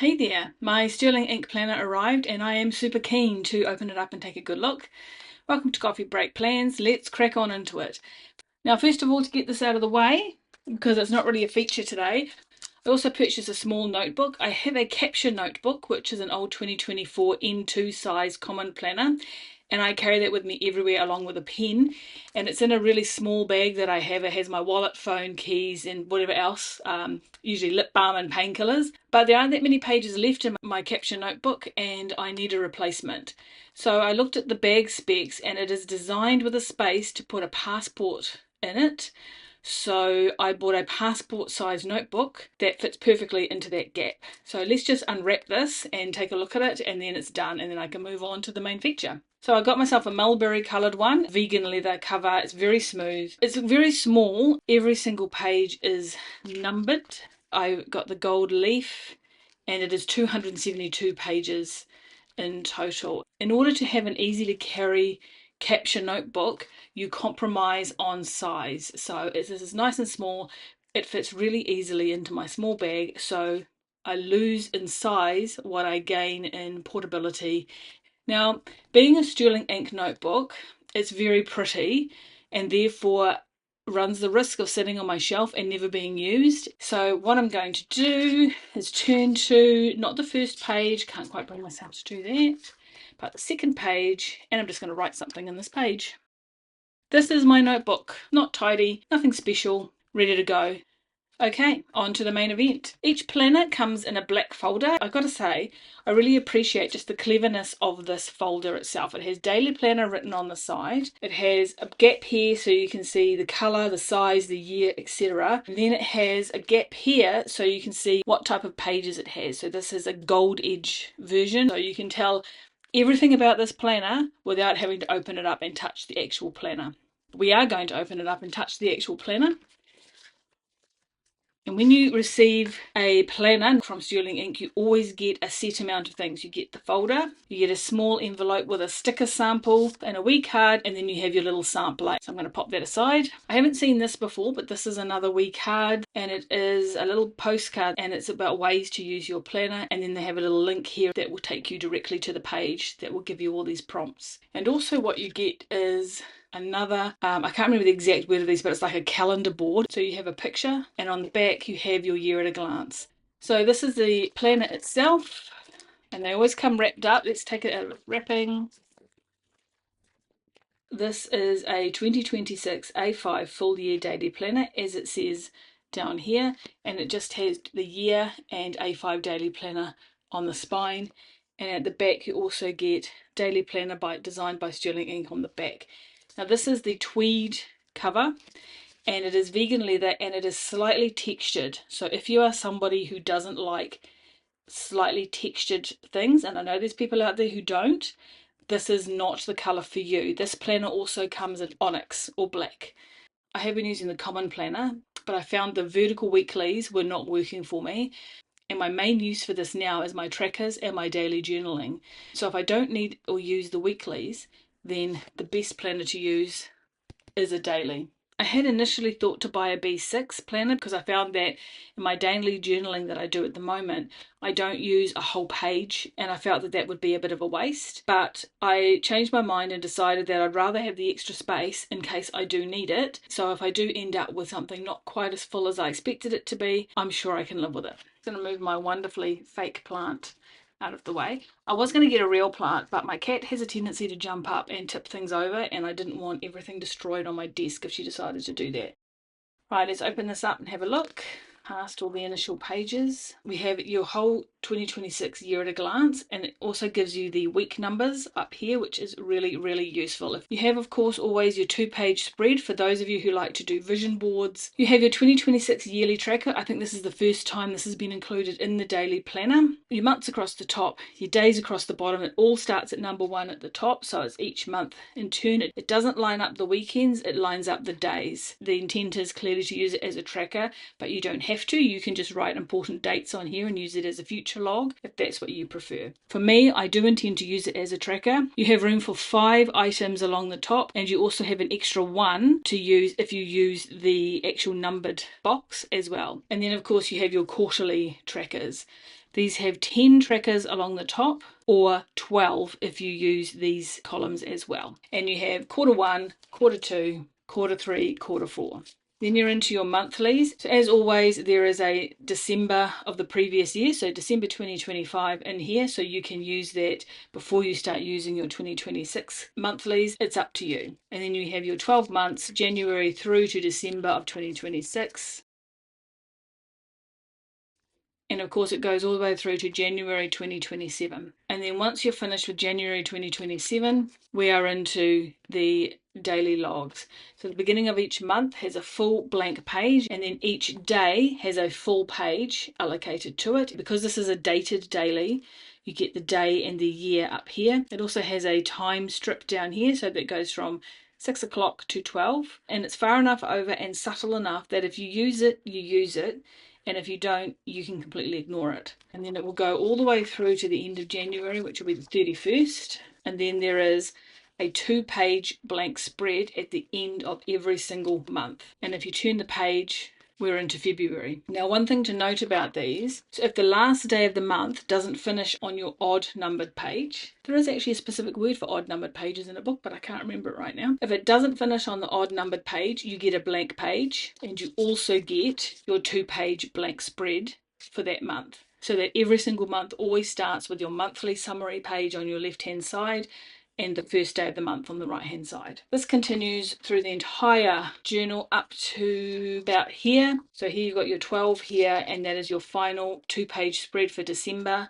Hey there, my Sterling ink planner arrived and I am super keen to open it up and take a good look. Welcome to Coffee Break Plans, let's crack on into it. Now first of all, to get this out of the way, because it's not really a feature today, I also purchased a small notebook. I have a capture notebook, which is an old 2024 N2 size common planner, and I carry that with me everywhere along with a pen, and it's in a really small bag that I have. It has my wallet, phone, keys and whatever else, usually lip balm and painkillers, but there aren't that many pages left in my capture notebook and I need a replacement. So I looked at the bag specs and it is designed with a space to put a passport in it. So I bought a passport size notebook that fits perfectly into that gap. So let's just unwrap this and take a look at it, and then it's done, and then I can move on to the main feature. So I got myself a mulberry coloured one, vegan leather cover. It's very smooth. It's very small. Every single page is numbered. I got the gold leaf and it is 272 pages in total. In order to have an easy to carry capture notebook, you compromise on size. So this is nice and small. It fits really easily into my small bag. So I lose in size what I gain in portability. Now, being a Sterling ink notebook, it's very pretty and therefore runs the risk of sitting on my shelf and never being used. So what I'm going to do is turn to, not the first page, can't quite bring myself to do that, but the second page, and I'm just going to write something in this page. This is my notebook, not tidy, nothing special, ready to go. Okay, on to the main event. Each planner comes in a black folder. I've got to say, I really appreciate just the cleverness of this folder itself. It has daily planner written on the side. It has a gap here so you can see the colour, the size, the year, etc. And then it has a gap here so you can see what type of pages it has. So this is a gold edge version, so you can tell everything about this planner without having to open it up and touch the actual planner. We are going to open it up and touch the actual planner. And when you receive a planner from Sterling Ink, you always get a set amount of things. You get the folder, you get a small envelope with a sticker sample and a wee card, and then you have your little sampler. So I'm going to pop that aside. I haven't seen this before, but this is another wee card, and it is a little postcard, and it's about ways to use your planner. And then they have a little link here that will take you directly to the page that will give you all these prompts. And also what you get is another, I can't remember the exact word of these, but it's like a calendar board. So you have a picture and on the back you have your year at a glance. So this is the planner itself and they always come wrapped up. Let's take it out of wrapping. This is a 2026 A5 full year daily planner as it says down here, and it just has the year and A5 daily planner on the spine, and at the back you also get daily planner designed by Sterling Ink on the back. Now this is the tweed cover and it is vegan leather and it is slightly textured. So if you are somebody who doesn't like slightly textured things, and I know there's people out there who don't, this is not the colour for you. This planner also comes in onyx or black. I have been using the common planner, but I found the vertical weeklies were not working for me. And my main use for this now is my trackers and my daily journaling. So if I don't need or use the weeklies, then the best planner to use is a daily. I had initially thought to buy a B6 planner because I found that in my daily journaling that I do at the moment, I don't use a whole page and I felt that that would be a bit of a waste. But I changed my mind and decided that I'd rather have the extra space in case I do need it. So if I do end up with something not quite as full as I expected it to be, I'm sure I can live with it. I'm going to move my wonderfully fake plant out of the way. I was going to get a real plant, but my cat has a tendency to jump up and tip things over, and I didn't want everything destroyed on my desk if she decided to do that. Right, let's open this up and have a look. Past all the initial pages, we have your whole 2026 year at a glance, and it also gives you the week numbers up here, which is really useful. If you have, of course, always your 2-page spread for those of you who like to do vision boards. You have your 2026 yearly tracker. I think this is the first time this has been included in the daily planner. Your months across the top, your days across the bottom. It all starts at number 1 at the top, so it's each month in turn. It doesn't line up the weekends, it lines up the days. The intent is clearly to use it as a tracker, but you don't have to. You can just write important dates on here and use it as a future log if that's what you prefer. For me, I do intend to use it as a tracker. You have room for 5 items along the top, and you also have an extra 1 to use if you use the actual numbered box as well. And then of course you have your quarterly trackers. These have 10 trackers along the top, or 12 if you use these columns as well. And you have quarter 1, quarter 2, quarter 3, quarter 4. Then you're into your monthlies. So as always, there is a December of the previous year, so December 2025 in here, so you can use that before you start using your 2026 monthlies. It's up to you. And then you have your 12 months, January through to December of 2026. And of course, it goes all the way through to January 2027. And then once you're finished with January 2027, we are into the daily logs. So the beginning of each month has a full blank page, and then each day has a full page allocated to it. Because this is a dated daily, you get the day and the year up here. It also has a time strip down here, so that goes from 6 o'clock to 12, and it's far enough over and subtle enough that if you use it, you use it, and if you don't, you can completely ignore it. And then it will go all the way through to the end of January, which will be the 31st. And then there is a 2-page blank spread at the end of every single month. And if you turn the page, we're into February. Now, one thing to note about these, so if the last day of the month doesn't finish on your odd numbered page, there is actually a specific word for odd numbered pages in a book, but I can't remember it right now. If it doesn't finish on the odd numbered page, you get a blank page, and you also get your 2-page blank spread for that month. So that every single month always starts with your monthly summary page on your left-hand side and the first day of the month on the right hand side. This continues through the entire journal up to about here. So here you've got your 12 here, and that is your final 2-page spread for December.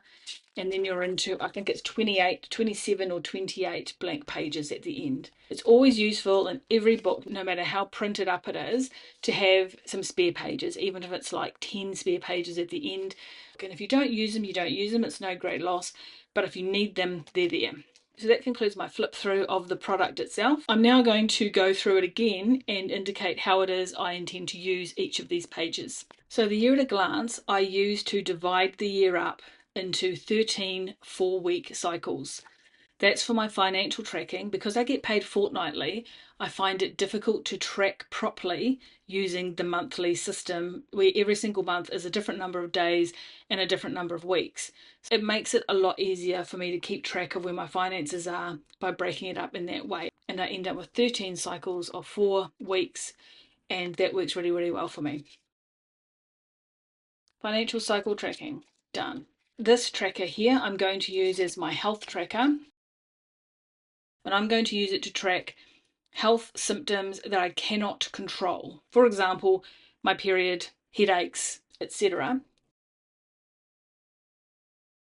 And then you're into, I think it's 28, 27 or 28 blank pages at the end. It's always useful in every book, no matter how printed up it is, to have some spare pages, even if it's like 10 spare pages at the end. And if you don't use them, you don't use them. It's no great loss. But if you need them, they're there. So that concludes my flip through of the product itself. I'm now going to go through it again and indicate how it is I intend to use each of these pages. So the year at a glance, I use to divide the year up into 13 4-week cycles. That's for my financial tracking. Because I get paid fortnightly, I find it difficult to track properly using the monthly system, where every single month is a different number of days and a different number of weeks. So it makes it a lot easier for me to keep track of where my finances are by breaking it up in that way. And I end up with 13 cycles of 4 weeks, and that works really, really well for me. Financial cycle tracking, done. This tracker here I'm going to use as my health tracker, and I'm going to use it to track health symptoms that I cannot control. For example, my period, headaches, etc.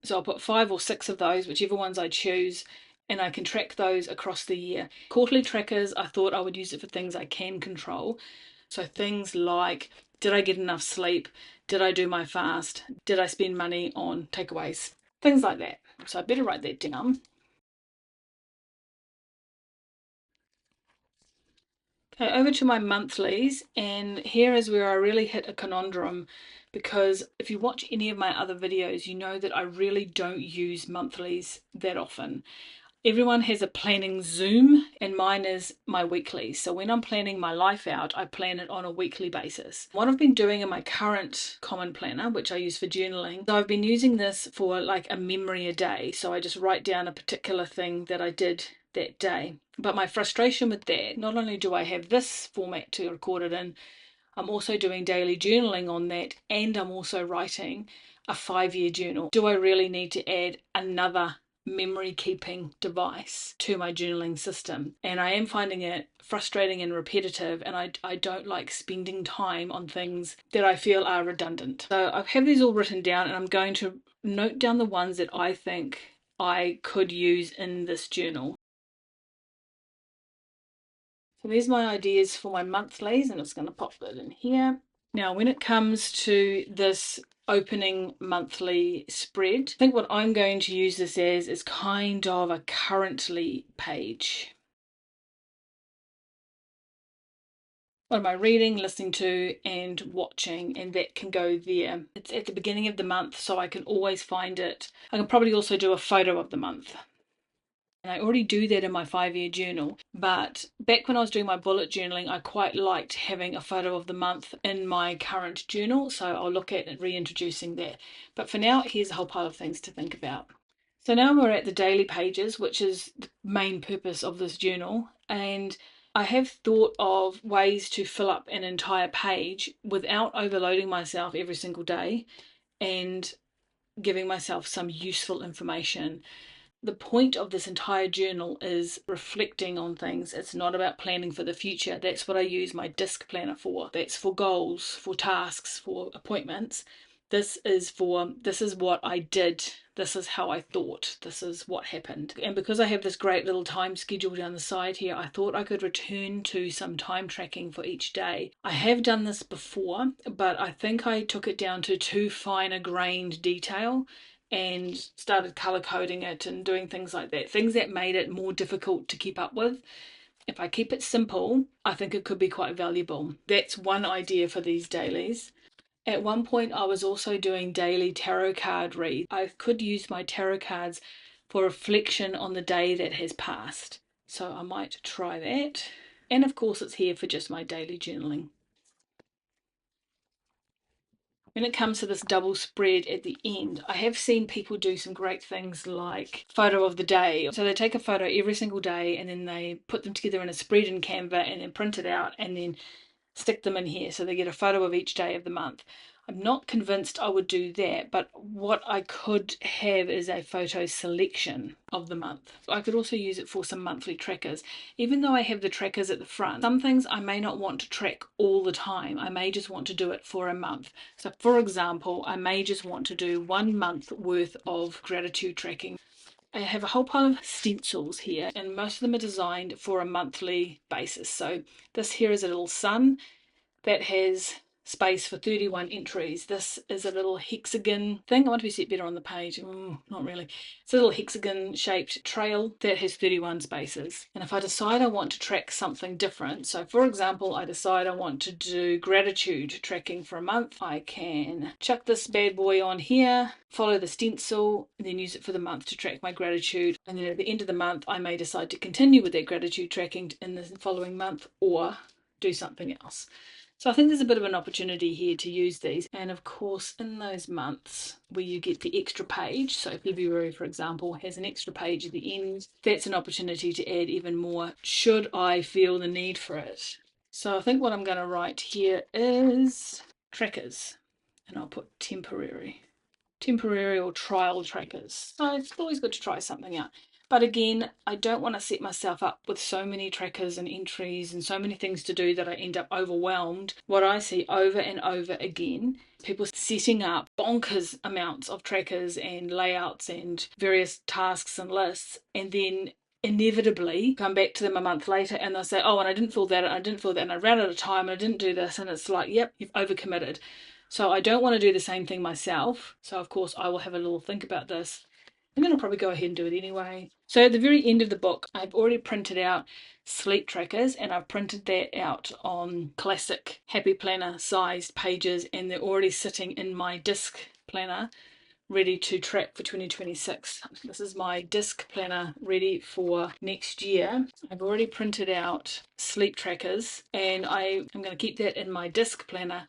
So I'll put 5 or 6 of those, whichever ones I choose, and I can track those across the year. Quarterly trackers, I thought I would use it for things I can control. So things like, did I get enough sleep? Did I do my fast? Did I spend money on takeaways? Things like that. So I better write that down. Okay, over to my monthlies, and here is where I really hit a conundrum, because if you watch any of my other videos, you know that I really don't use monthlies that often. Everyone has a planning Zoom, and mine is my weekly. So when I'm planning my life out, I plan it on a weekly basis. What I've been doing in my current common planner, which I use for journaling, so I've been using this for like a memory a day. So I just write down a particular thing that I did that day. But my frustration with that, not only do I have this format to record it in, I'm also doing daily journaling on that, and I'm also writing a 5-year journal. Do I really need to add another memory keeping device to my journaling system? And I am finding it frustrating and repetitive, and I don't like spending time on things that I feel are redundant. So I have these all written down, and I'm going to note down the ones that I think I could use in this journal. So there's my ideas for my monthlies, and it's going to pop that in here. Now, when it comes to this opening monthly spread, I think what I'm going to use this as is kind of a currently page. What am I reading, listening to, and watching? And that can go there. It's at the beginning of the month, so I can always find it. I can probably also do a photo of the month. And I already do that in my 5-year journal, but back when I was doing my bullet journaling, I quite liked having a photo of the month in my current journal, so I'll look at reintroducing that. But for now, here's a whole pile of things to think about. So now we're at the daily pages, which is the main purpose of this journal, and I have thought of ways to fill up an entire page without overloading myself every single day and giving myself some useful information. The point of this entire journal is reflecting on things. It's not about planning for the future. That's what I use my disc planner for. That's for goals, for tasks, for appointments. This is what I did. This is how I thought. This is what happened. And because I have this great little time schedule down the side here, I thought I could return to some time tracking for each day. I have done this before, but I think I took it down to too fine a grained detail and started color coding it and doing things like that, things that made it more difficult to keep up with. If I keep it simple, I think it could be quite valuable. That's one idea for these dailies. At one point, I was also doing daily tarot card reads. I could use my tarot cards for reflection on the day that has passed, so I might try that. And of course, it's here for just my daily journaling. When it comes to this double spread at the end, I have seen people do some great things like photo of the day. So they take a photo every single day and then they put them together in a spread in Canva and then print it out and then stick them in here so they get a photo of each day of the month. I'm not convinced I would do that, but what I could have is a photo selection of the month. I could also use it for some monthly trackers. Even though I have the trackers at the front, some things I may not want to track all the time. I may just want to do it for a month. So for example, I may just want to do 1 month worth of gratitude tracking. I have a whole pile of stencils here and most of them are designed for a monthly basis. So this here is a little sun that has space for 31 entries. This is a little hexagon thing. I want to be set better on the page. Not really. It's a little hexagon shaped trail that has 31 spaces. And if I decide I want to track something different, so for example, I decide I want to do gratitude tracking for a month, I can chuck this bad boy on here, follow the stencil, and then use it for the month to track my gratitude. And then at the end of the month, I may decide to continue with that gratitude tracking in the following month or do something else. So I think there's a bit of an opportunity here to use these. And of course, in those months where you get the extra page, so February, for example, has an extra page at the end, that's an opportunity to add even more should I feel the need for it. So I think what I'm going to write here is trackers, and I'll put temporary or trial trackers. So it's always good to try something out. But again, I don't want to set myself up with so many trackers and entries and so many things to do that I end up overwhelmed. What I see over and over again, people setting up bonkers amounts of trackers and layouts and various tasks and lists, and then inevitably come back to them a month later and they'll say, oh, and I didn't fill that, and I didn't fill that, and I ran out of time, and I didn't do this, and it's like, yep, you've overcommitted. So I don't want to do the same thing myself. So of course I will have a little think about this, and then I'll probably go ahead and do it anyway. So at the very end of the book, I've already printed out sleep trackers, and I've printed that out on classic Happy Planner sized pages, and they're already sitting in my disc planner ready to track for 2026. This is my disc planner ready for next year. I've already printed out sleep trackers, and I am going to keep that in my disc planner,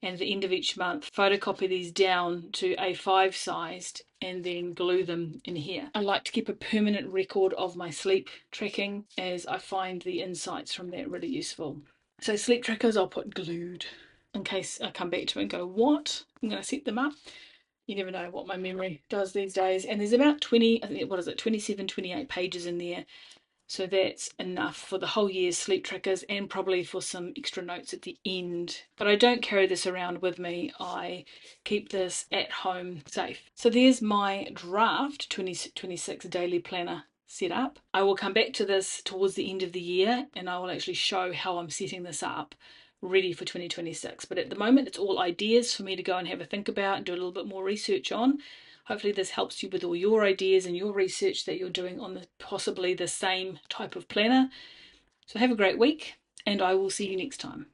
and at the end of each month photocopy these down to A5 sized and then glue them in here. I like to keep a permanent record of my sleep tracking as I find the insights from that really useful. So sleep trackers I'll put glued in case I come back to it and go, what? I'm going to set them up. You never know what my memory does these days. And there's about 20, I think, what is it, 27, 28 pages in there. So that's enough for the whole year's sleep trackers and probably for some extra notes at the end. But I don't carry this around with me. I keep this at home safe. So there's my draft 2026 daily planner set up. I will come back to this towards the end of the year and I will actually show how I'm setting this up ready for 2026. But at the moment it's all ideas for me to go and have a think about and do a little bit more research on. Hopefully this helps you with all your ideas and your research that you're doing on possibly the same type of planner. So have a great week and I will see you next time.